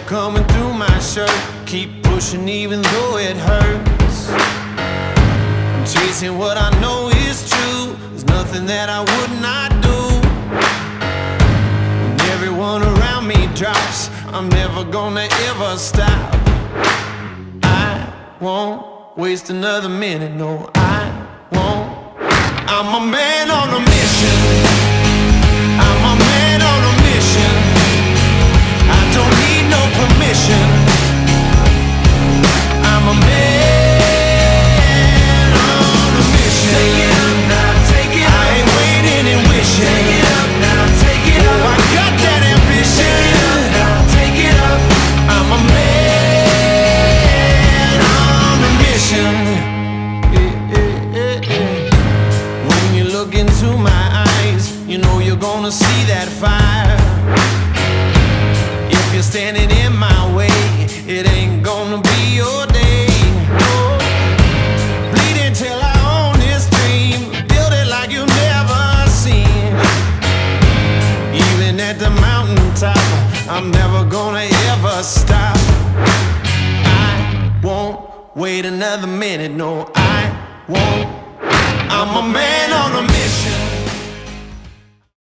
coming through my shirt. Keep pushing even though it hurts. I'm chasing what I know is true. There's nothing that I would not do. When everyone around me drops, I'm never gonna ever stop. I won't waste another minute, no, I won't. I'm a man on a mission. I'm a man on a mission. I don't need no permission. I'm a man on a mission. Take it up now, take it up. I ain't waiting and wishing. Take it up now, take it up. Oh, I got that ambition. Take it up now, take it up. I'm a man on a mission. When you look into my eyes, you know you're gonna see that fire. If you're standing in my way, it ain't gonna be your day. Bleeding till I own this dream, build it like you've never seen. Even at the mountaintop, I'm never gonna ever stop. I won't wait another minute, no, I won't. I'm a man on a mission.